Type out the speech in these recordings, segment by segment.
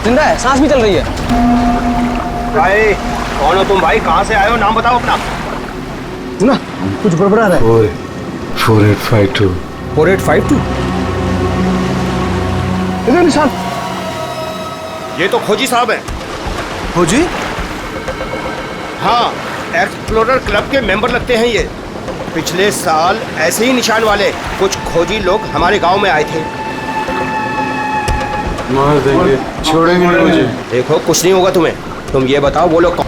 जिंदा है, सांस भी चल रही है। भाई कौन हो तुम भाई? कहाँ से आए हो? नाम बताओ अपना। सुना कुछ गड़बड़ा रहा है। 4852 4852 इधर निशान। ये तो खोजी साहब हैं। खोजी? हाँ, एक्सप्लोरर क्लब के मेंबर लगते हैं ये। पिछले साल ऐसे ही निशान वाले कुछ खोजी लोग हमारे गांव में आए थे। मार देंगे, छोड़ेंगे नहीं मुझे। देखो कुछ नहीं होगा तुम्हें। तुम ये बताओ वो लोग कौन?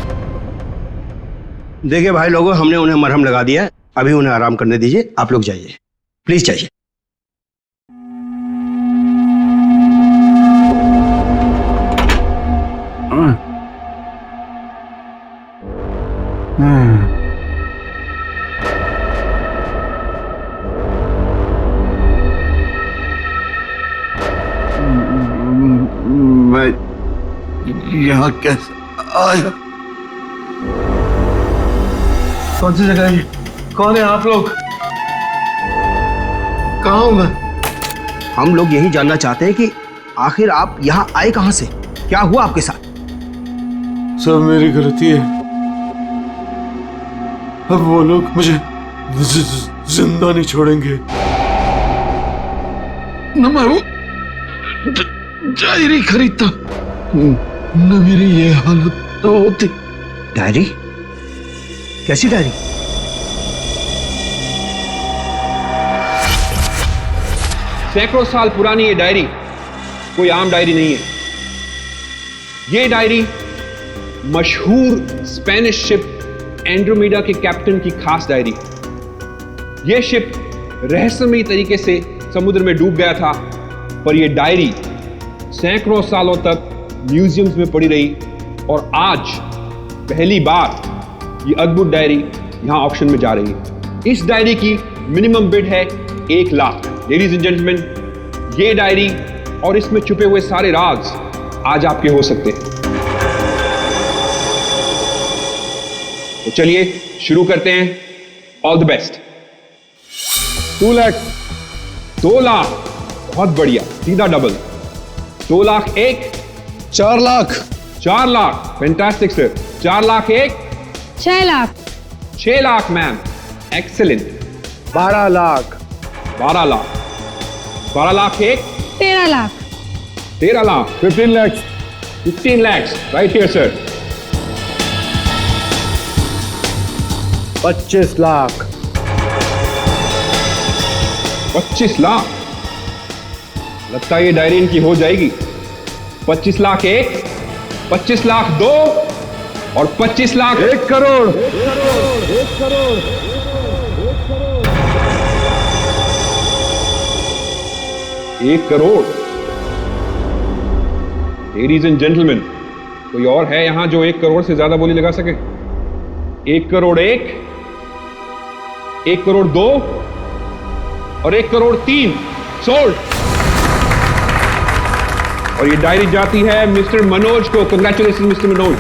देखिए भाई लोगों, हमने उन्हें मरहम लगा दिया है। अभी उन्हें आराम करने दीजिए। आप लोग जाइए, प्लीज जाइए। मैं यहाँ कैसे आया? कौन सी जगह है? कौन है आप लोग? कहाँ हूँ मैं? हम लोग यही जानना चाहते हैं कि आखिर आप यहाँ आए कहाँ से? क्या हुआ आपके साथ? सब मेरी गलती है। अब वो लोग मुझे जिंदा नहीं छोड़ेंगे। न मैं वो डायरी खरीदता, न मेरी ये हालत तो होती। डायरी? कैसी डायरी? सैकड़ों साल पुरानी ये डायरी कोई आम डायरी नहीं है। ये डायरी मशहूर स्पेनिश शिप एंड्रोमेडा के कैप्टन की खास डायरी है। यह शिप रहस्यमयी तरीके से समुद्र में डूब गया था, पर यह डायरी सैकड़ों सालों तक म्यूजियम्स में पड़ी रही और आज पहली बार ये अद्भुत डायरी यहां ऑक्शन में जा रही है। इस डायरी की मिनिमम बिड है 1 लाख। लेडीज एंड जेंटलमैन, ये डायरी और इसमें छुपे हुए सारे राज आज आपके हो सकते हैं। तो चलिए शुरू करते हैं। All the best. 2 lakh, 2 lakh, बहुत बढ़िया, सीधा double. 2 lakh 1, 4 lakh, 4 lakh, fantastic sir. 4 lakh 1, 6 lakh, 6 lakh ma'am, excellent. 12 lakh, 12 lakh, 12 lakh 1, 13 lakh, 13 lakh, 15 lakhs, 15 lakhs, right here sir. 25 lakh, 25 lakh, लगता है ये डायरी इनकी हो जाएगी। 25 लाख 1, 25 लाख 2 और 25 lakh 1 crore. 1 crore. Ladies and gentleman, कोई और है यहां जो 1 करोड़ से ज्यादा बोली लगा सके? 1 करोड़ 1, 1 करोड़ 2 और 1 करोड़ 3 सोल्ड। और ये डायरी जाती है मिस्टर मनोज को। Congratulation mister Manoj.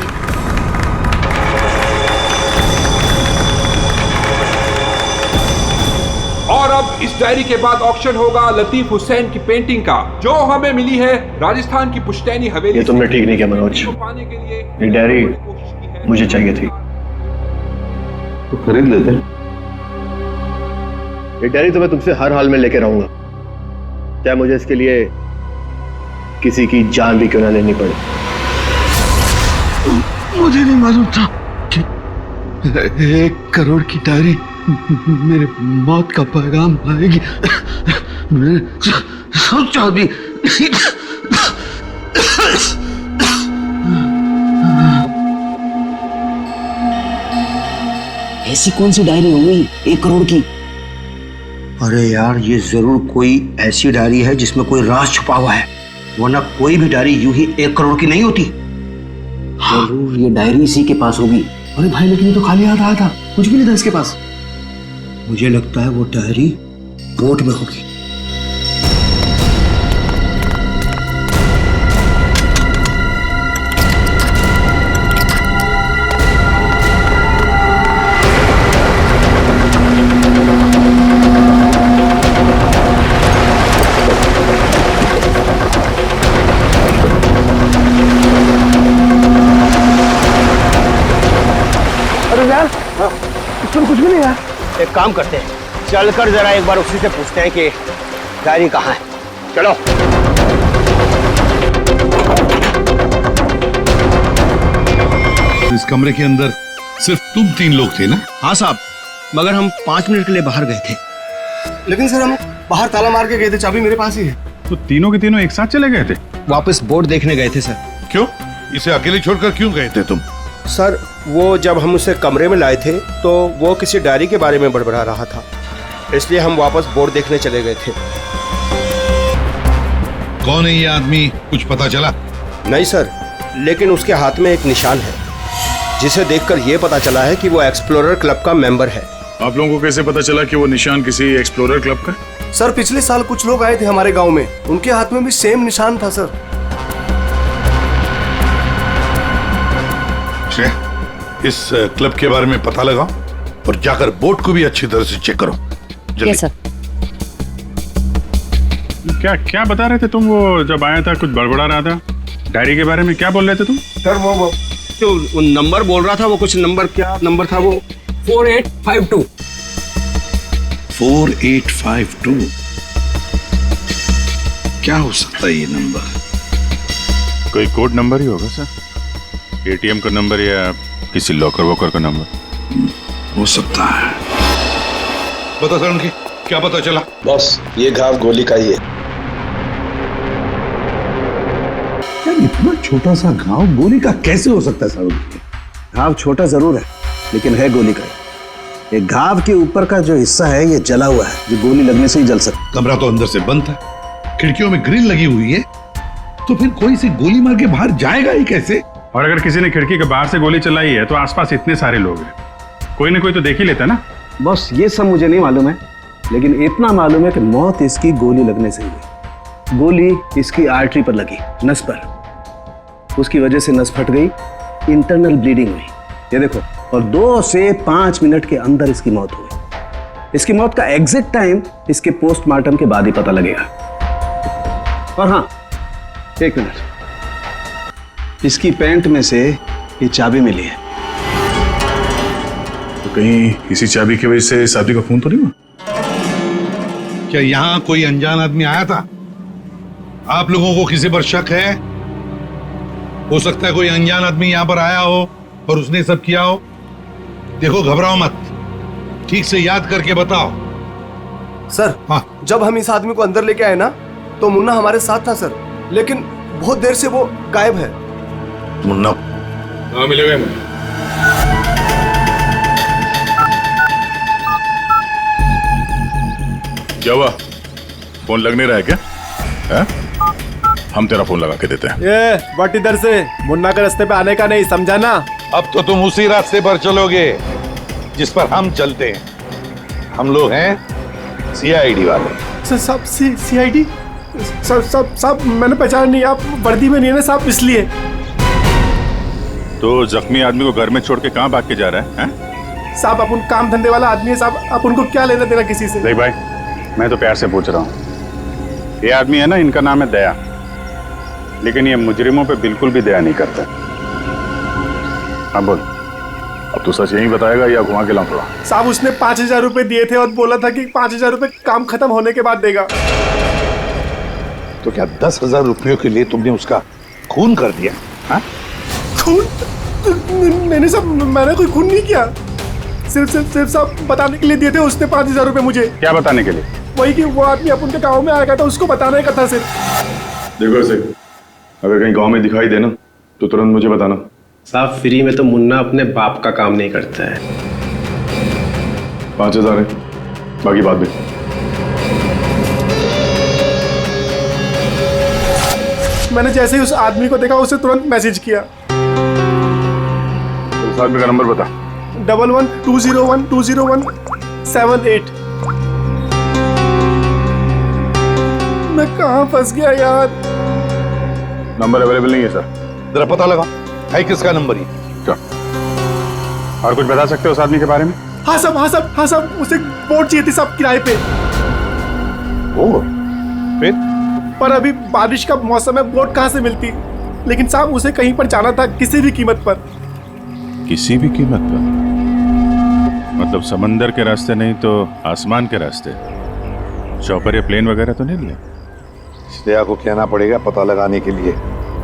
और अब इस डायरी के बाद ऑक्शन होगा लतीफ हुसैन की पेंटिंग का, जो हमें मिली है राजस्थान की पुश्तैनी हवेली। ये तुमने ठीक नहीं किया मनोज। पाने के लिए ये डायरी मुझे चाहिए थी। तो खरीद लेते। ये डायरी तो मैं तुमसे हर हाल में लेके रहूंगा, चाहे मुझे इसके लिए किसी की जान भी क्यों ना लेनी पड़े। मुझे नहीं मालूम था कि 1 करोड़ की डायरी मेरे मौत का पैगाम लाएगी। मैं सोचा भी नहीं। ऐसी कौन सी डायरी हो गई 1 करोड़ की? अरे यार, ये जरूर कोई ऐसी डायरी है जिसमें कोई राज छुपा हुआ है, वरना कोई भी डायरी यूं ही 1 करोड़ की नहीं होती। जरूर ये डायरी इसी के पास होगी। अरे भाई, लेकिन ये तो खाली हाथ आया था, कुछ भी नहीं था इसके पास। मुझे लगता है वो डायरी बोट में होगी। चले यार। एक काम करते हैं, चलकर जरा एक बार उसी से पूछते हैं कि डायरी कहाँ है। चलो। इस कमरे के अंदर सिर्फ तुम 3 लोग थे ना? हाँ साहब, मगर हम 5 मिनट के लिए बाहर गए थे। लेकिन सर हम बाहर ताला मार के गए थे, चाबी मेरे पास ही है। तो तीनों के तीनों एक साथ चले गए थे? वापस बोर्ड देखने गए थे सर। क्यों? इसे अकेले छोड़कर क्यों गए थे तुम? सर वो जब हम उसे कमरे में लाए थे तो वो किसी डायरी के बारे में बड़बड़ा रहा था, इसलिए हम वापस बोर्ड देखने चले गए थे। कौन है ये आदमी, कुछ पता चला? नहीं सर, लेकिन उसके हाथ में एक निशान है जिसे देखकर ये पता चला है कि वो एक्सप्लोरर क्लब का मेंबर है। आप लोगों को कैसे पता चला कि वो निशान किसी एक्सप्लोरर क्लब का? सर पिछले साल कुछ लोग आए थे हमारे गांव में, उनके हाथ में भी सेम निशान था सर। इस क्लब के बारे में पता लगाओ और जाकर बोर्ड को भी अच्छी तरह से चेक करो। Yes sir. क्या क्या बता रहे थे तुम? वो जब आया था कुछ बड़बड़ा रहा था डायरी के बारे में, क्या बोल रहे थे तुम? सर वो जो नंबर बोल रहा था, वो कुछ नंबर, क्या नंबर था वो? 4852। 4852 क्या हो सकता है ये नंबर? कोई कोड नंबर ही होगा सर, एटीएम का नंबर या किसी लॉकर वॉकर का नंबर हो सकता है। बता सर, उनकी क्या पता चला? बॉस ये घाव गोली का ही है। यार इतना छोटा सा घाव गोली का कैसे हो सकता है सर? घाव छोटा जरूर है लेकिन है गोली का। ये घाव के ऊपर का जो हिस्सा है ये जला हुआ है, जो गोली लगने से ही जल सकता। कमरा तो अंदर से बंद था, खिड़कियों में ग्रिल लगी हुई है, तो फिर कोई से गोली मार के बाहर जाएगा ही कैसे? और अगर किसी ने खिड़की के बाहर से गोली चलाई है तो आसपास इतने सारे लोग हैं, कोई ना कोई तो देख ही लेता ना। बस ये सब मुझे नहीं मालूम है, लेकिन इतना मालूम है कि मौत इसकी गोली लगने से हुई। गोली इसकी आर्टरी पर लगी, नस पर। उसकी वजह से नस फट गई, इंटरनल ब्लीडिंग हुई, ये देखो। और 2 से 5 मिनट के अंदर इसकी मौत हुई। इसकी मौत का एग्जैक्ट टाइम इसके पोस्टमार्टम के बाद ही पता लगेगा। और हाँ, 1 मिनट, इसकी पैंट में से ये चाबी मिली है। तो कहीं इसी चाबी की वजह से शादी का खून तो नहीं हुआ? क्या यहाँ कोई अनजान आदमी आया था? आप लोगों को किसी पर शक है? हो सकता है कोई अनजान आदमी यहाँ पर आया हो और उसने सब किया हो। देखो घबराओ मत, ठीक से याद करके बताओ। सर हाँ, जब हम इस आदमी को अंदर लेके आए ना, तो मुन्ना हमारे साथ था सर, लेकिन बहुत देर से वो गायब है। मुन्ना? हाँ मिलेगा मुझे। क्या हुआ, फोन लग नहीं रहा है क्या? है? हम तेरा फोन लगा के देते हैं। ये बट इधर से, मुन्ना के रास्ते पे आने का नहीं, समझा ना? अब तो तुम उसी रास्ते पर चलोगे जिस पर हम चलते हैं। हम लोग हैं सीआईडी वाले। सब सीआईडी? सब मैंने पहचान नहीं, आप वर्दी में नहीं है ना साहब, इसलिए। तो जख्मी आदमी को घर में छोड़ के कहाँ भाग के जा रहा है? साहब अपन काम धंधे वाला आदमी है साहब, आप उनको क्या लेना देना किसी से? देख भाई, मैं तो प्यार से पूछ रहा हूँ। ये आदमी है ना, इनका नाम है दया, लेकिन ये मुजरिमों पे बिल्कुल भी दया नहीं करता। हाँ बोल, अब तू सच यही बताएगा या घुमा के लाऊं थोड़ा? साहब उसने 5000 रुपए दिए थे और बोला था कि 5000 रुपए काम खत्म होने के बाद देगा। तो क्या 10,000 रुपयों के लिए तुमने उसका खून कर दिया? हाँ? खून? नहीं साहब, मैंने कोई खून नहीं किया। सिर्फ साहब बताने के लिए दिए थे उसने 5000 रुपए मुझे। क्या बताने के लिए? वही कि वो आदमी अपन के गाँव में आएगा था, उसको बताने का था सिर्फ। देखो ऐसे, अगर कहीं गांव में दिखाई देना तो तुरंत मुझे बताना। साहब फ्री में तो मुन्ना अपने बाप का काम नहीं करता है। 5000 है, बाकी बाद में। मैंने जैसे ही उस आदमी को देखा उसे तुरंत मैसेज किया। उस आदमी का नंबर बता। 1120120178। मैं कहाँ फंस गया यार? नंबर अवेलेबल नहीं है सर। जरा पता लगा है किसका नंबर ही। और कुछ बता सकते हो उस आदमी के बारे में? हाँ साहब, उसे बोट चाहिए थी साहब किराए पे। फिर? पर अभी बारिश का मौसम है, बोट कहाँ से मिलती? लेकिन साहब उसे कहीं पर जाना था, किसी भी कीमत पर। किसी भी कीमत पर? मतलब समंदर के रास्ते नहीं तो आसमान के रास्ते? चौपर या प्लेन वगैरह तो नहीं लिया? श्रेया को कहना पड़ेगा पता लगाने के लिए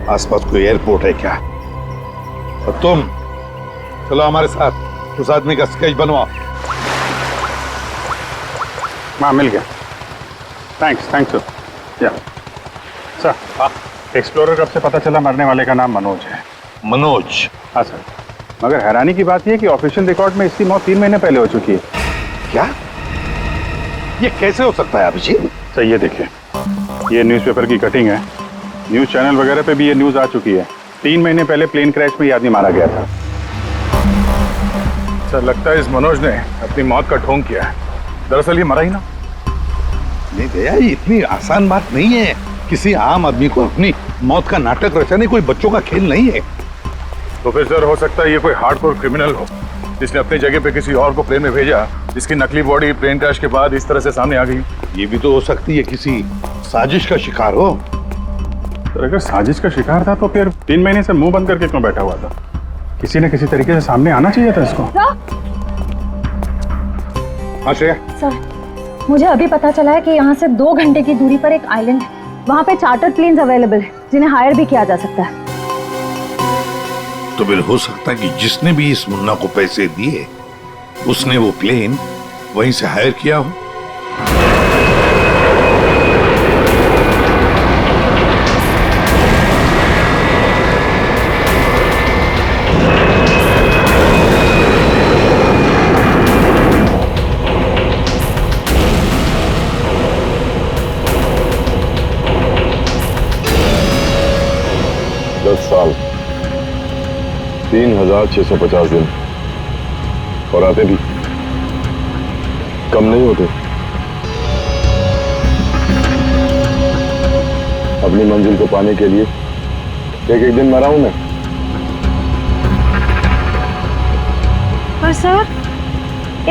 आसपास कोई एयरपोर्ट है क्या। और तुम चलो हमारे साथ, उस आदमी का स्केच बनवाओ। हाँ मिल गया। Thanks sir. या सर, एक्सप्लोरर कब से पता चला मरने वाले का नाम मनोज है? मनोज? हाँ सर, मगर हैरानी की बात यह है कि ऑफिशियल रिकॉर्ड में इसकी मौत 3 महीने पहले हो चुकी है। क्या? ये कैसे हो सकता है अभिजीत? सर ये देखिए, ये न्यूज़पेपर की कटिंग है, न्यूज़ चैनल वगैरह पे भी ये न्यूज़ आ चुकी है। 3 महीने पहले प्लेन क्रैश में ये आदमी मारा गया था। सर लगता है इस मनोज ने अपनी मौत का ढोंग किया है। दरअसल ये मरा ही ना। नहीं दया, ये इतनी आसान बात नहीं है। किसी आम आदमी को अपनी मौत का नाटक रचाने कोई बच्चों का खेल नहीं है। तो फिर सर हो सकता है ये कोई हार्डकोर क्रिमिनल हो जिसने अपनी जगह पे किसी और को प्लेन में भेजा, जिसकी नकली बॉडी प्लेन क्रैश के बाद इस तरह से सामने आ गई। ये भी तो हो सकती है किसी साजिश का शिकार हो। सर अगर साजिश का शिकार था तो फिर 3 महीने से मुंह बंद करके क्यों बैठा हुआ था? किसी न किसी तरीके से सामने आना चाहिए था इसको। हाँ श्रेया। सर, मुझे अभी पता चला है कि यहाँ से 2 घंटे की दूरी पर एक आइलैंड है। वहाँ पे चार्टर प्लेन्स अवेलेबल है जिन्हें हायर भी किया जा सकता है। तो फिर हो सकता है कि जिसने भी इस मुन्ना को पैसे दिए उसने वो प्लेन वहीं से हायर किया हो। साल 3650 दिन और आते भी कम नहीं होते। अपनी मंजिल को पाने के लिए एक दिन मरा हूं मैं। पर सर,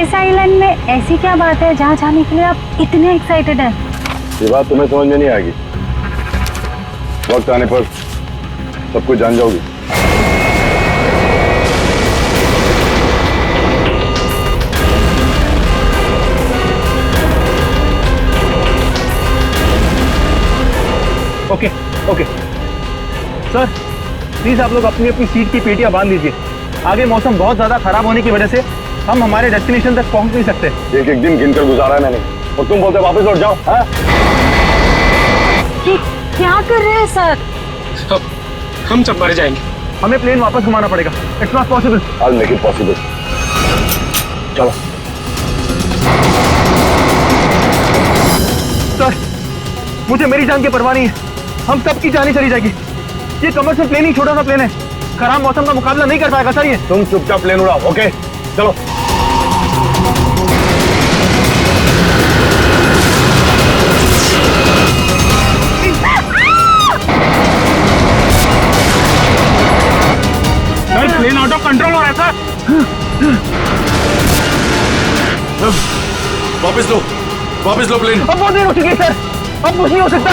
इस आइलैंड में ऐसी क्या बात है जहाँ जाने के लिए आप इतने एक्साइटेड हैं? ये बात तुम्हें समझ में नहीं आएगी, वक्त आने पर सब कुछ जान जाओगी। ओके सर, प्लीज आप लोग अपनी अपनी सीट की पेटियां बांध लीजिए। आगे मौसम बहुत ज्यादा खराब होने की वजह से हम हमारे डेस्टिनेशन तक पहुंच नहीं सकते। एक एक दिन गिनकर गुजारा है मैंने, और तुम बोलते वापस लौट जाओ। हाँ? क्या कर रहे हैं सर? हम सब मर जाएंगे। हमें प्लेन वापस घुमाना पड़ेगा। It's not possible. I'll make it possible। चलो सर, मुझे मेरी जान की परवाह नहीं है। हम सबकी जान ही चली जाएगी। ये कमर्शियल प्लेन ही छोटा सा प्लेन है, खराब मौसम का मुकाबला नहीं कर पाएगा सर ये। तुम चुपचाप प्लेन उड़ाओ। ओके चलो। प्लेन आउट ऑफ कंट्रोल हो रहा है सर। वापस लो प्लेन। अब बहुत देर हो चुकी है सर, अब कुछ नहीं हो सकता।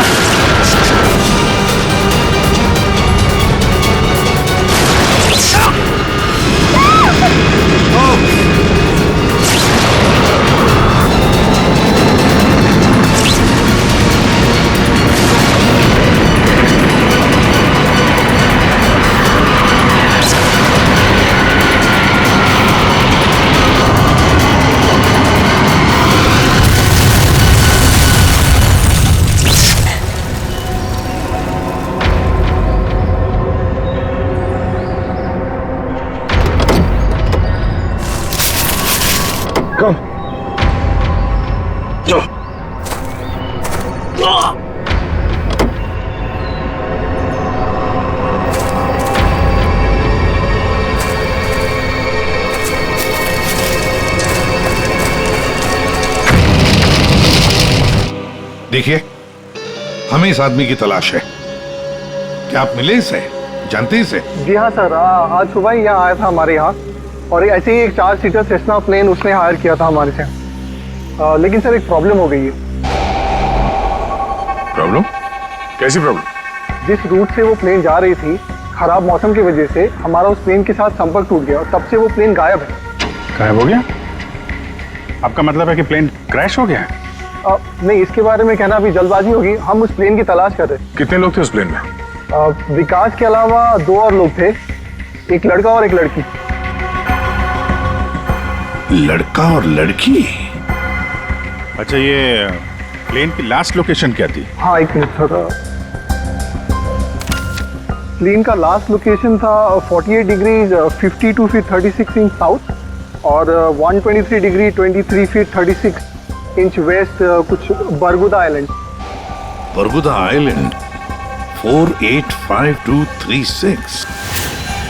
देखिए, हमें इस आदमी की तलाश है। क्या आप मिले इसे? जानते हैं इसे? जी हाँ सर, आज सुबह ही यहाँ आया था हमारे यहाँ, और ऐसे ही एक 4 सीटर सेस्ना प्लेन उसने हायर किया था हमारे से। लेकिन सर एक प्रॉब्लम हो गई है। प्रॉब्लम? कैसी प्रॉब्लम? जिस रूट से वो प्लेन जा रही थी, खराब मौसम की वजह से हमारा उस प्लेन के साथ संपर्क टूट गया और तब से वो प्लेन गायब है। गायब हो गया? आपका मतलब है कि प्लेन क्रैश हो गया है? नहीं, इसके बारे में कहना अभी जल्दबाजी होगी। हम उस प्लेन की तलाश कर रहे कितने लोग थे उस प्लेन में? हैं। विकास के अलावा 2 और लोग थे, एक लड़का और एक लड़की। लड़का और लड़की? अच्छा, ये प्लेन की लास्ट लोकेशन क्या थी? हाँ, एक मिनट थोड़ा। प्लेन का लास्ट लोकेशन था 48 डिग्री 52 फीट 36 इंच साउथ और 123 डिग्री 23 फीट 36 इंच वेस्ट, कुछ बरगुदा आइलैंड। बरगुदा आइलैंड 485236।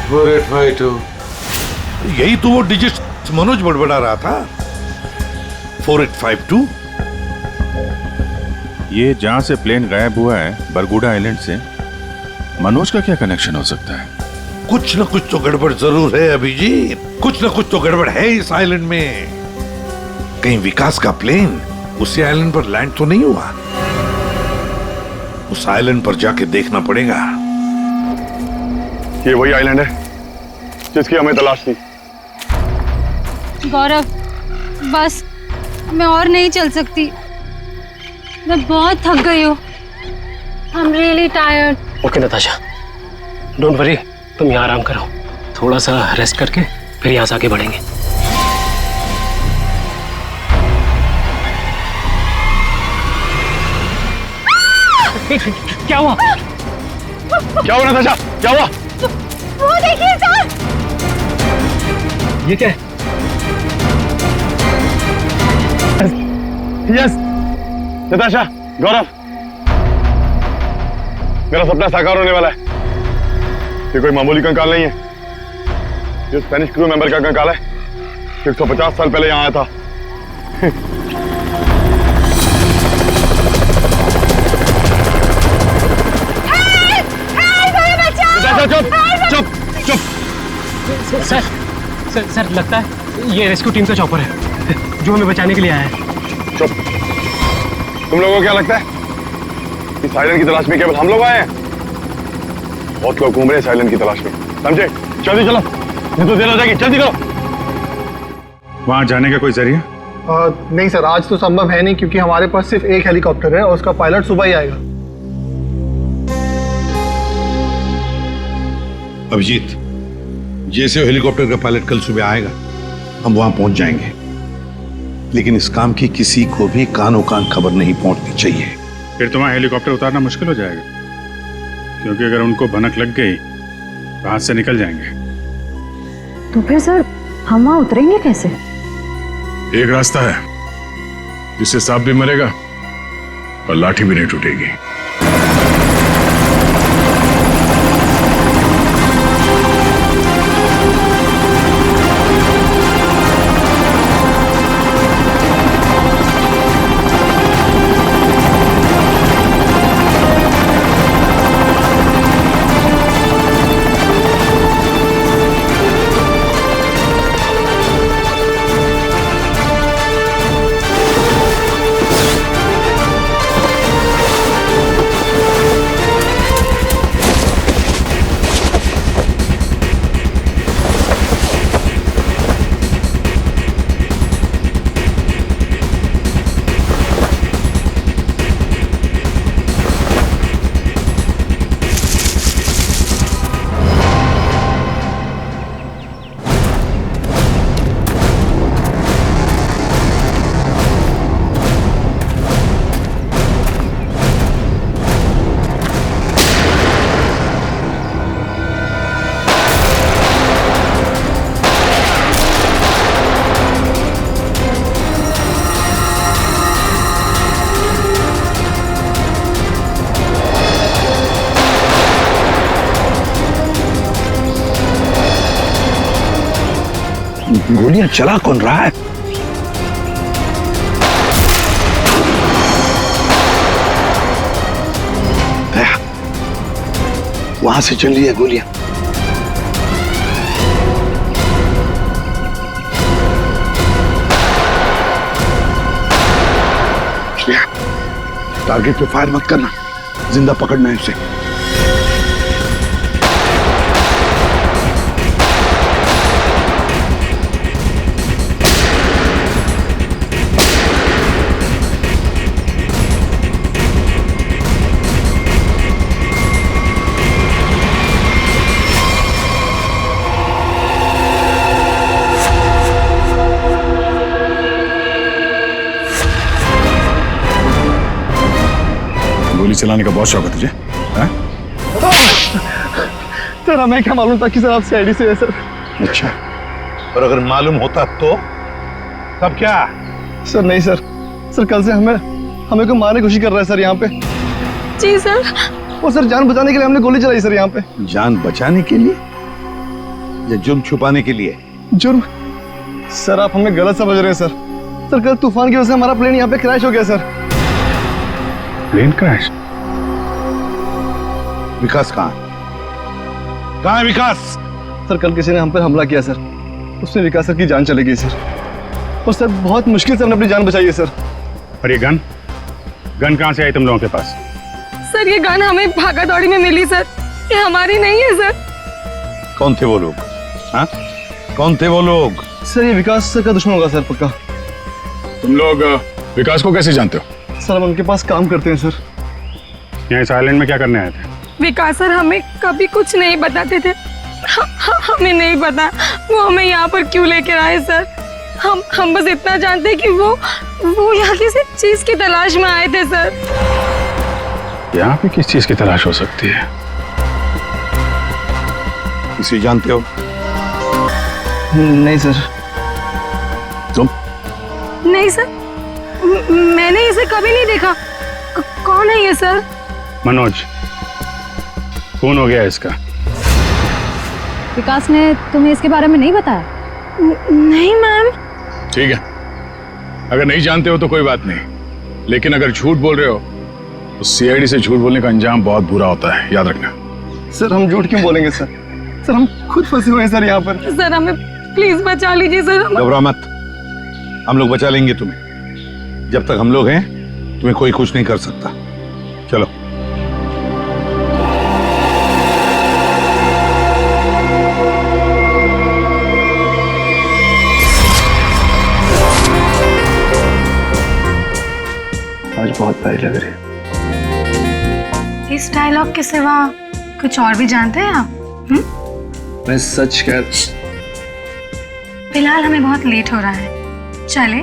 4852। यही तो वो डिजिट मनोज बड़बड़ा रहा था। 4852। ये जहां से प्लेन गायब हुआ है बरगुडा आइलैंड से, मनोज का क्या कनेक्शन हो सकता है? कुछ न कुछ तो गड़बड़ जरूर है अभिजीत, कुछ न कुछ तो गड़बड़ है इस आइलैंड में। कहीं विकास का प्लेन उसी आइलैंड पर लैंड तो नहीं हुआ? उस आइलैंड पर जाके देखना पड़ेगा। ये वही आइलैंड है जिसकी हमें तलाश थी। गौरव, बस मैं और नहीं चल सकती, मैं बहुत थक गई हूँ। I'm really tired. Okay Natasha, don't worry, तुम यहाँ आराम करो, थोड़ा सा रेस्ट करके फिर यहाँ से आगे बढ़ेंगे। क्या हुआ? क्या हुआ नताशा, क्या हुआ? वो देखिए सर। ये क्या है? यस नताशा, गौरव, मेरा सपना साकार होने वाला है। ये कोई मामूली कंकाल नहीं है, ये स्पेनिश क्रू मेंबर का कंकाल है। 150 साल पहले यहाँ आया था। चुप चुप चुप। सर लगता है ये रेस्क्यू टीम का चॉपर है जो हमें बचाने के लिए आया है। चुप। तुम लोगों को क्या लगता है इस आइलैंड की तलाश में केवल हम लोग आए हैं? बहुत लोग घूम रहे हैं इस आइलैंड की तलाश में, समझे? जल्दी चलो, नहीं तो देर हो जाएगी, जल्दी करो। वहां जाने का कोई जरिया? नहीं सर, आज तो संभव है नहीं क्योंकि हमारे पास सिर्फ एक हेलीकॉप्टर है और उसका पायलट सुबह ही आएगा। अभिजीत, जैसे हेलीकॉप्टर का पायलट कल सुबह आएगा हम वहां पहुंच जाएंगे, लेकिन इस काम की किसी को भी कानो कान खबर नहीं पहुंचनी चाहिए। फिर तुम्हारा हेलीकॉप्टर उतारना मुश्किल हो जाएगा, क्योंकि अगर उनको भनक लग गई तो हाथ से निकल जाएंगे। तो फिर सर हम वहाँ उतरेंगे कैसे? एक रास्ता है जिससे सांप भी मरेगा और लाठी भी नहीं टूटेगी। गोलियां चला कौन रहा है? वहां से चल रही है गोलियां। टारगेट पे फायर मत करना, जिंदा पकड़ना है उसे। चलाने का बहुत शौक है तुझे? हाँ? सर हमें क्या मालूम था कि सर आप सीआईडी से है सर। अच्छा, और अगर मालूम होता तो तब क्या? सर नहीं सर, सर कल से हमें को मारने की कोशिश कर रहा है सर यहाँ पे। जी सर। वो सर जान बचाने के लिए हमने गोली चलाई सर यहाँ पे। जान बचाने के लिए या जुर्म छुपाने के लिए? जुर्म? सर आप हमें गलत समझ रहे हैं सर। सर कल तूफान की वजह से हमारा प्लेन यहाँ पे क्रैश हो गया सर। Plane crash? विकास कहाँ है विकास? सर कल किसी ने हम पर हमला किया सर, उसमें विकास सर की जान चली गई सर। और सर बहुत मुश्किल से हमने अपनी जान बचाई है सर। और ये गन कहाँ से आई तुम लोगों के पास? सर ये गन हमें भागा दौड़ी में मिली सर, ये हमारी नहीं है सर। कौन थे वो लोग? हाँ, कौन थे वो लोग? सर ये विकास सर का दुश्मन होगा सर पक्का। तुम लोग विकास को कैसे जानते हो? सर हम उनके पास काम करते हैं सर। यहाँ इस आइलैंड में क्या करने आए थे? विकास सर हमें कभी कुछ नहीं बताते थे। हमें नहीं पता वो हमें यहाँ पर क्यों लेकर आए सर। हम बस इतना जानते हैं कि वो यहाँ किसी चीज की तलाश में आए थे सर। यहाँ पे किस चीज की तलाश हो सकती है? किसी जानते हो? नहीं सर। तुम? नहीं सर, मैंने इसे कभी नहीं देखा। कौन है ये सर? मनोज, खून हो गया इसका। विकास ने तुम्हें इसके बारे में नहीं बताया? नहीं मैम। ठीक है, अगर नहीं जानते हो तो कोई बात नहीं, लेकिन अगर झूठ बोल रहे हो तो सीआईडी से झूठ बोलने का अंजाम बहुत बुरा होता है, याद रखना। सर हम झूठ क्यों बोलेंगे सर? सर हम खुद फंसे हुए हैं सर यहाँ पर। सर हमें प्लीज बचा लीजिए सर। घबरा मत, हम लोग बचा लेंगे तुम्हें। जब तक हम लोग हैं तुम्हें कोई कुछ नहीं कर सकता। चलो। आज बहुत प्यारी लग रही है। इस डायलॉग के सिवा कुछ और भी जानते हैं आप? मैं सच कह। फिलहाल हमें बहुत लेट हो रहा है, चले?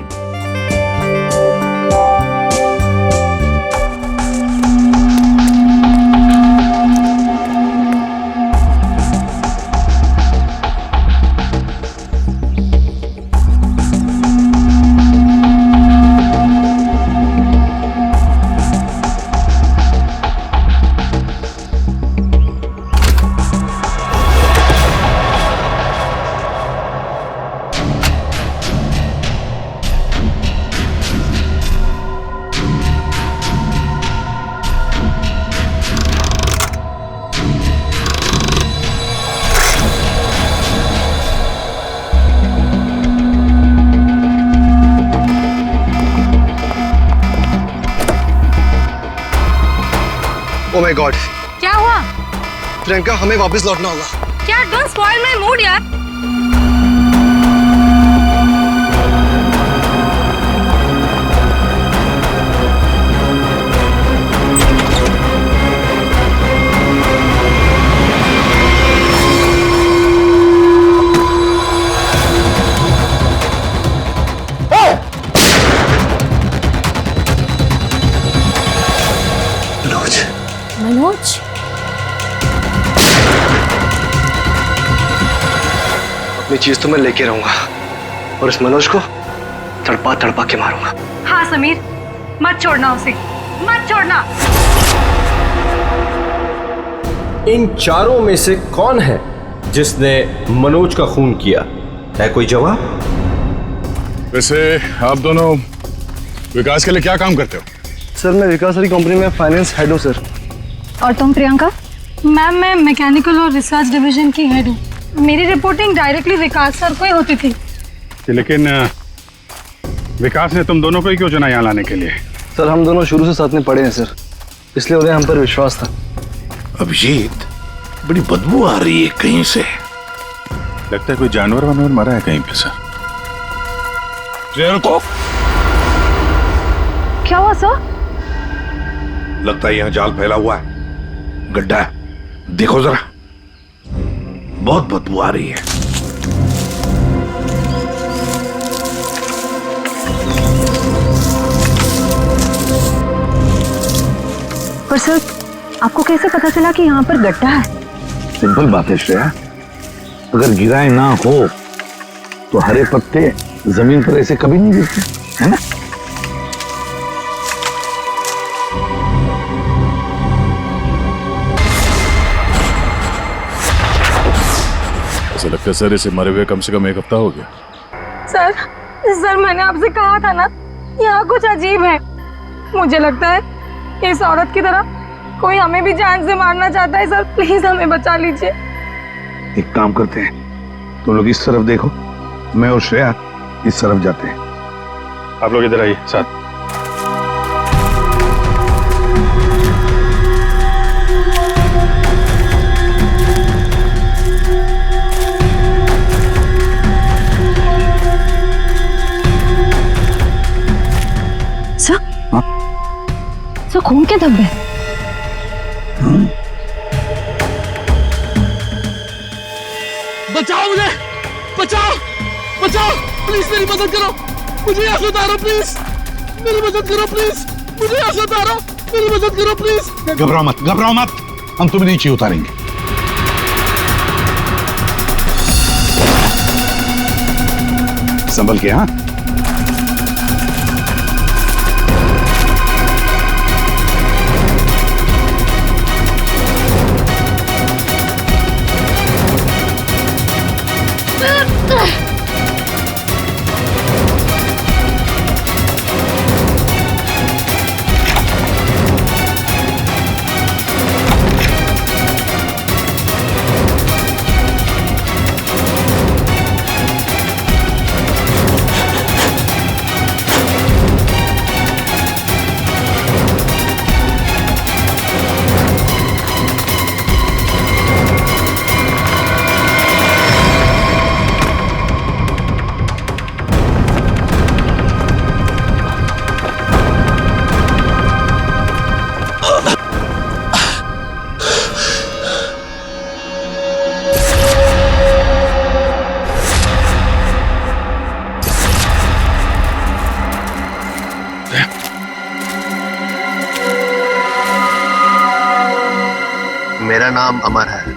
ओह माय गॉड, क्या हुआ? प्रियंका हमें वापस लौटना होगा। क्या? डोंट स्पॉइल माय मूड यार। मनोज, अपनी चीज तो मैं लेके रहूंगा और इस मनोज को तड़पा तड़पा के मारूंगा। हाँ समीर, मत छोड़ना उसे, मत छोड़ना। इन चारों में से कौन है जिसने मनोज का खून किया? है कोई जवाब? वैसे आप दोनों विकास के लिए क्या काम करते हो? सर मैं विकास की कंपनी में फाइनेंस हेड हूँ सर। और तुम प्रियंका? मैम मैं मैकेनिकल और रिसर्च डिवीजन की हेड हूँ। मेरी रिपोर्टिंग डायरेक्टली विकास सर को ही होती थी। लेकिन विकास ने तुम दोनों को ही क्यों चुना यहाँ लाने के लिए? सर हम दोनों शुरू से साथ में पढ़े हैं सर, इसलिए उन्हें हम पर विश्वास था। अभिजीत, बड़ी बदबू आ रही है कहीं से। लगता है कोई जानवर वानवर मरा है कहीं पे सर। को क्या हुआ सर? लगता है यहाँ जाल फैला हुआ है, गड्ढा है। देखो जरा, बहुत बदबू आ रही है। पर सर, आपको कैसे पता चला कि यहाँ पर गड्ढा है? सिंपल बात है श्रेया, अगर गिराए ना हो तो हरे पत्ते जमीन पर ऐसे कभी नहीं गिरते, है ना? ऐसा लगता है सर इसे मरे हुए कम से कम 1 हफ्ता हो गया। सर मैंने आपसे कहा था ना, यहाँ कुछ अजीब है। मुझे लगता है इस औरत की तरह कोई हमें भी जान से मारना चाहता है। सर प्लीज हमें बचा लीजिए। एक काम करते हैं, तुम लोग इस तरफ देखो, मैं और श्रेया इस तरफ जाते हैं। आप लोग इधर आइए साथ। सर खून के धब्बे। बचाओ मुझे, बचाओ बचाओ, प्लीज मेरी मदद करो, मुझे यहाँ से उतारो प्लीज, मेरी मदद करो प्लीज, मुझे यहाँ से उतारो, मेरी मदद करो प्लीज। घबराओ मत, हम तुम्हें नीचे उतारेंगे। संभल के, हाँ? मेरा नाम अमर है,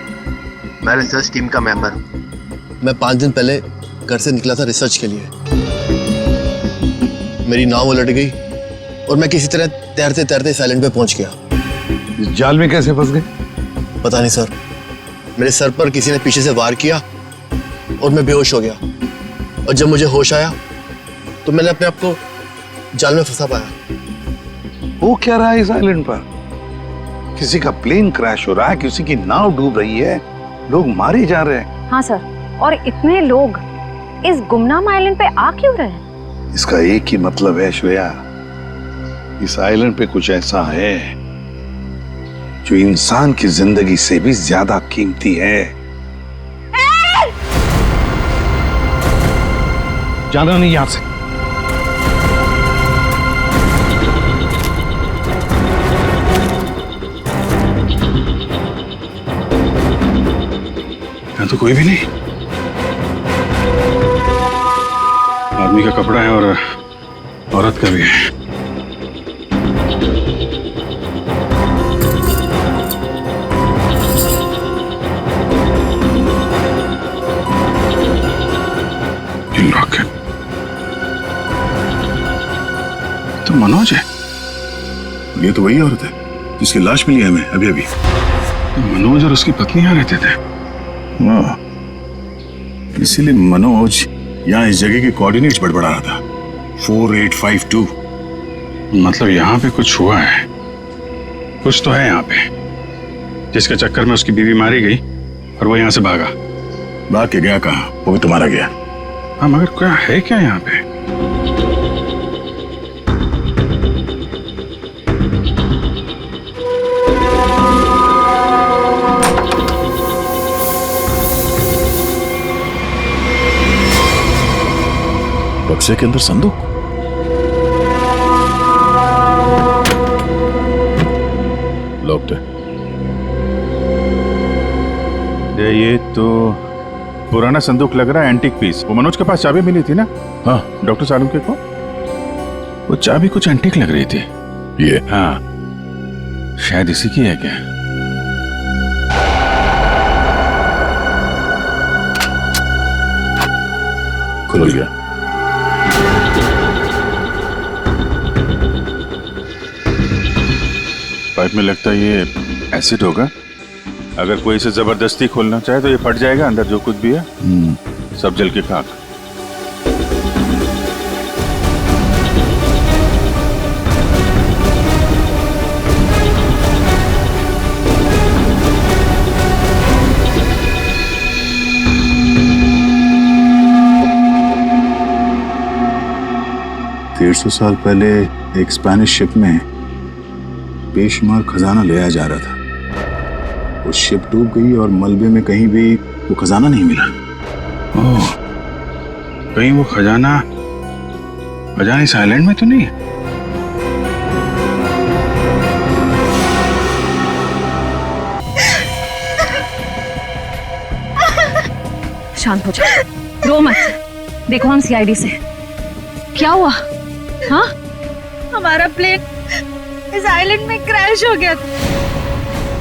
मैं रिसर्च टीम का मेंबर हूँ। मैं 5 दिन पहले घर से निकला था रिसर्च के लिए। मेरी नाव उलट गई और मैं किसी तरह तैरते तैरते इस आइलैंड पे पहुंच गया। इस जाल में कैसे फंस गए? पता नहीं सर, मेरे सर पर किसी ने पीछे से वार किया और मैं बेहोश हो गया। और जब मुझे होश आया तो मैंने अपने आप को जाल में फंसा पाया। वो क्या रहा है इस आइलैंड पर? किसी का प्लेन क्रैश हो रहा है, किसी की नाव डूब रही है, लोग मारे जा रहे हैं। हाँ सर, और इतने लोग इस गुमनाम आइलैंड पे आ क्यों रहे हैं? इसका एक ही मतलब है श्रेया, इस आइलैंड पे कुछ ऐसा है जो इंसान की जिंदगी से भी ज्यादा कीमती है। जाना नहीं यहां से। यहाँ तो कोई भी नहीं। आदमी का कपड़ा है और औरत का भी है। लॉक है। तो मनोज है, ये तो वही औरत है जिसकी लाश मिली है हमें अभी अभी। मनोज और उसकी पत्नी यहाँ रहते थे। इसीलिए मनोज यहाँ इस जगह के कोऑर्डिनेट्स बड़बड़ा रहा था, 4852। मतलब यहाँ पे कुछ हुआ है, कुछ तो है यहाँ पे, जिसके चक्कर में उसकी बीवी मारी गई और वो यहाँ से भागा। भाग के गया कहाँ? वो भी तुम्हारा गया। हाँ, मगर क्या है क्या यहाँ पे? बक्से के अंदर संदूक। लॉक्ड है। ये तो पुराना संदूक लग रहा है, एंटीक पीस। वो मनोज के पास चाबी मिली थी ना? हाँ, डॉक्टर सालुंके को। वो चाबी कुछ एंटीक लग रही थी। ये हाँ, शायद इसी की है क्या? खुल गया। पाइप में लगता है ये एसिड होगा। अगर कोई इसे जबरदस्ती खोलना चाहे तो ये फट जाएगा, अंदर जो कुछ भी है सब जल के खाक। सौ साल पहले एक स्पेनिश शिप में बेशुमार खजाना ले आया जा रहा था। वो शिप डूब गई और मलबे में कहीं भी वो खजाना नहीं मिला। ओह, कहीं वो खजाना इस आइलैंड में तो नहीं है? शांत हो जाओ, रो मत। देखो हम सीआईडी से। क्या हुआ? हाँ, हमारा प्लेन इस आइलैंड में क्रैश हो गया।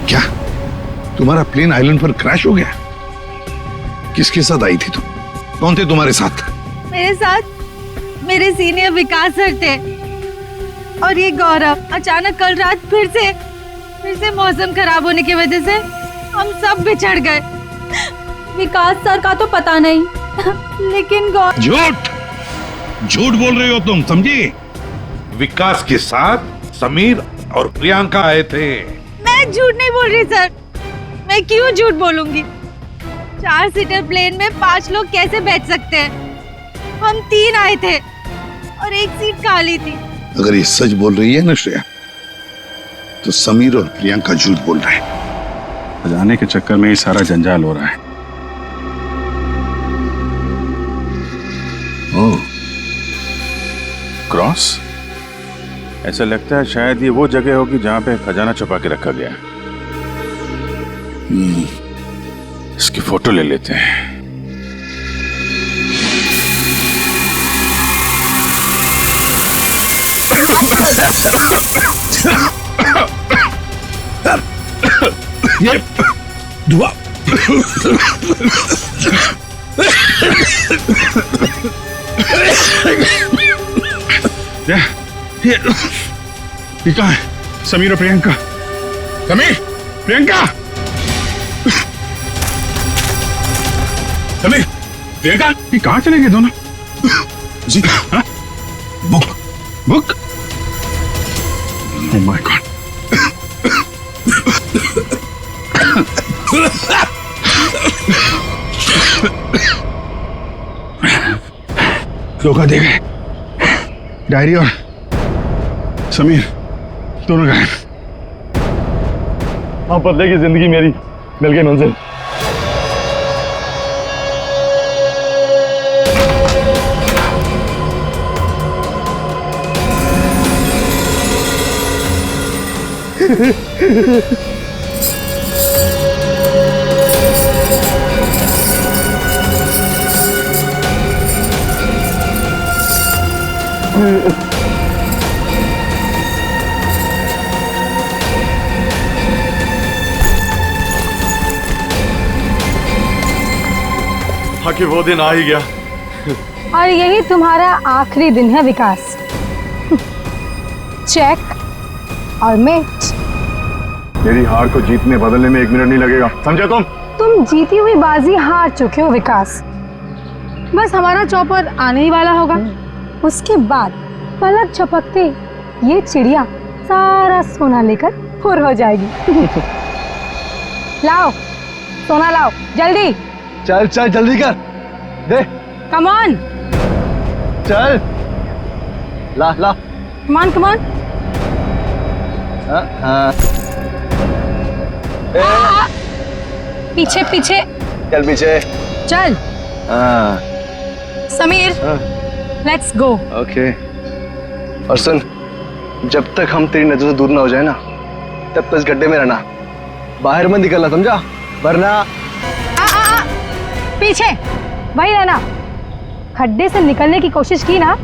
क्या तुम्हारा प्लेन आइलैंड पर क्रैश हो गया? किसके साथ आई थी तुम? कौन थे तुम्हारे साथ? मेरे साथ मेरे सीनियर विकास सर थे और ये गौरव। अचानक कल रात फिर से मौसम खराब होने की वजह से हम सब बिछड़ गए। विकास सर का तो पता नहीं, लेकिन झूठ बोल रही हो तुम, समझी? विकास के साथ समीर और प्रियंका आए थे। मैं झूठ नहीं बोल रही सर। मैं क्यों झूठ बोलूंगी? 4 सीटर प्लेन में 5 लोग कैसे बैठ सकते हैं? हम 3 आए थे और एक सीट खाली थी। अगर ये सच बोल रही है ना श्रेया, तो समीर और प्रियंका झूठ बोल रहे हैं। खजाने के चक्कर में ये सारा जंजाल हो रहा है। ओह, क्रॉस? ऐसा लगता है शायद ये वो जगह होगी जहां पे खजाना छुपा के रखा गया। इसकी फोटो ले लेते हैं। ये धुआं ये कहाँ है? समीर और प्रियंका। समीर, प्रियंका, समीर, प्रियंका, ये कहाँ चले गए दोनों? जी, हाँ? बुक? Oh my God! धोखा दे गए। डायरी और समीर दोनों गायब। हाँ, बदले की जिंदगी मेरी मिल गई मंजिल। हाँ कि वो दिन आ ही गया। और यही तुम्हारा आखिरी दिन है विकास। चेक और मेट। मेरी हार को जीतने बदलने में 1 मिनट नहीं लगेगा, समझे तुम? तुम जीती हुई बाजी हार चुके हो विकास। बस हमारा चौपर आने ही वाला होगा। उसके बाद पलक झपकते ये चिड़िया सारा सोना लेकर फुर हो जाएगी। लाओ सोना लाओ जल्दी। चल चल जल्दी कर दे। कम ऑन, चल ला ला। Come on come on. पीछे पीछे चल पीछे चल। Sameer let's go. ओके। और सुन, जब तक हम तेरी नजर से दूर ना हो जाए ना, तब तक इस गड्ढे में रहना, बाहर मत निकलना, समझा? वरना पीछे वही रहना। खड्डे से निकलने की कोशिश की ना,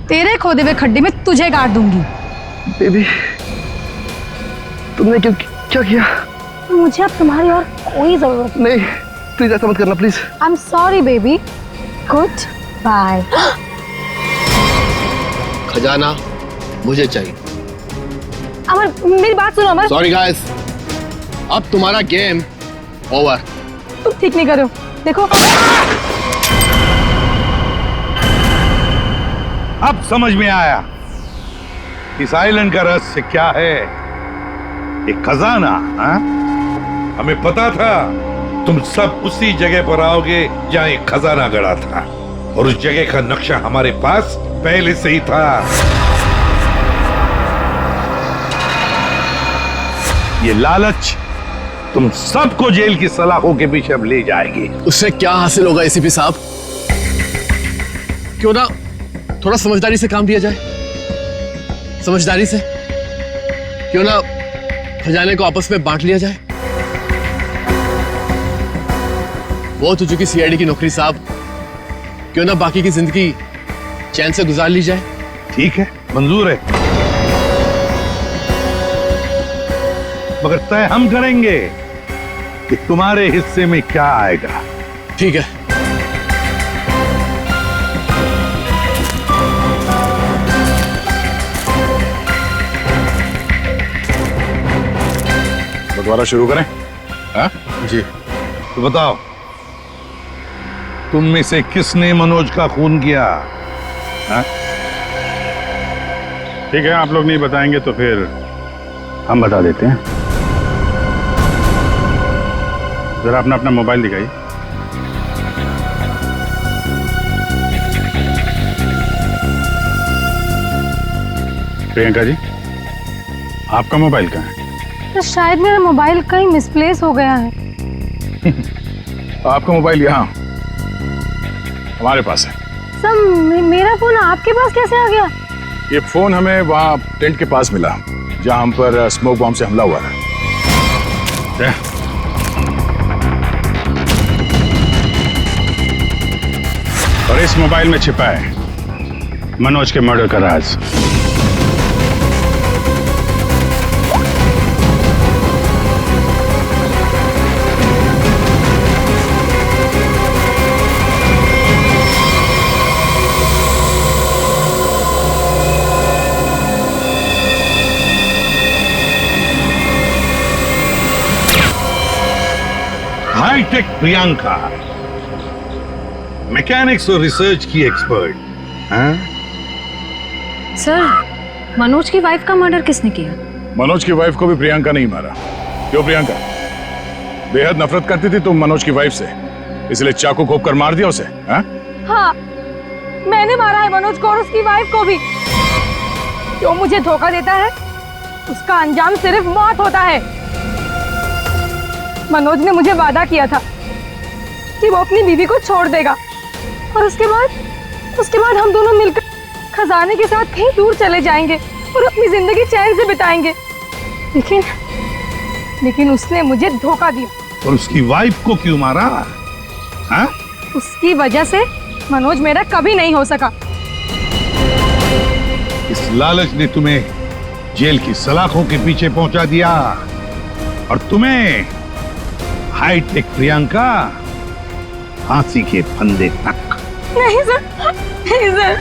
तेरे खोदे हुए खड्डे में तुझे गाड़ दूंगी। बेबी तुमने क्यों क्या किया? मुझे अब तुम्हारी और कोई जरूरत नहीं, प्लीज ऐसा मत करना please. I am sorry baby. Good bye. खजाना मुझे चाहिए। अमर मेरी बात सुनो अमर। सॉरी गाइस, अब तुम्हारा गेम ओवर। तुम ठीक नहीं कर रहे हो, देखो। अब समझ में आया इस आइलैंड का रहस्य क्या है। एक खजाना। हाँ? हमें पता था तुम सब उसी जगह पर आओगे जहां एक खजाना गड़ा था, और उस जगह का नक्शा हमारे पास पहले से ही था। ये लालच तुम सबको जेल की सलाखों के पीछे अब ले जाएगी। उससे क्या हासिल होगा एसीपी साहब? क्यों ना थोड़ा समझदारी से काम लिया जाए। समझदारी से क्यों ना खजाने को आपस में बांट लिया जाए। बहुत हो चुकी सीआईडी की नौकरी साहब, क्यों ना बाकी की जिंदगी चैन से गुजार ली जाए। ठीक है, मंजूर है, मगर तय हम करेंगे कि तुम्हारे हिस्से में क्या आएगा। ठीक है। बंटवारा शुरू करें? हाँ? जी। तो बताओ, तुम में से किसने मनोज का खून किया? हाँ? ठीक है, आप लोग नहीं बताएंगे तो फिर हम बता देते हैं। जरा अपना अपना मोबाइल दिखाइए। प्रियंका जी, आपका मोबाइल कहाँ है? तो शायद मेरा मोबाइल कहीं मिसप्लेस हो गया है। आपका मोबाइल यहाँ हमारे पास है। सर मेरा फोन आपके पास कैसे आ गया? ये फोन हमें वहाँ टेंट के पास मिला जहाँ हम पर स्मोक बॉम्ब से हमला हुआ था। और इस मोबाइल में छिपा है मनोज के मर्डर का राज। हाईटेक प्रियंका, मैकेनिक्स और रिसर्च की एक्सपर्ट। हाँ? सर, मनोज की वाइफ का मर्डर किसने किया? मनोज की वाइफ को भी प्रियंका नहीं मारा। क्यों प्रियंका? बेहद नफरत करती थी तुम मनोज की वाइफ से, इसलिए चाकू घोंप कर मार दिया उसे? हाँ? हाँ, मैंने मारा है मनोज को और उसकी वाइफ को भी। जो मुझे धोखा देता है उसका अंजाम सिर्फ मौत होता है। मनोज ने मुझे वादा किया था कि वो अपनी बीवी को छोड़ देगा, और उसके बाद हम दोनों मिलकर खजाने के साथ कहीं दूर चले जाएंगे और अपनी जिंदगी चैन से बिताएंगे। लेकिन उसने मुझे धोखा दिया। और उसकी वाइफ को क्यों मारा? हाँ? उसकी वजह से मनोज मेरा कभी नहीं हो सका। इस लालच ने तुम्हें जेल की सलाखों के पीछे पहुंचा दिया, और तुम्हें हाईटेक प्रियंका फांसी के फंदे तक। नहीं सर, नहीं सर।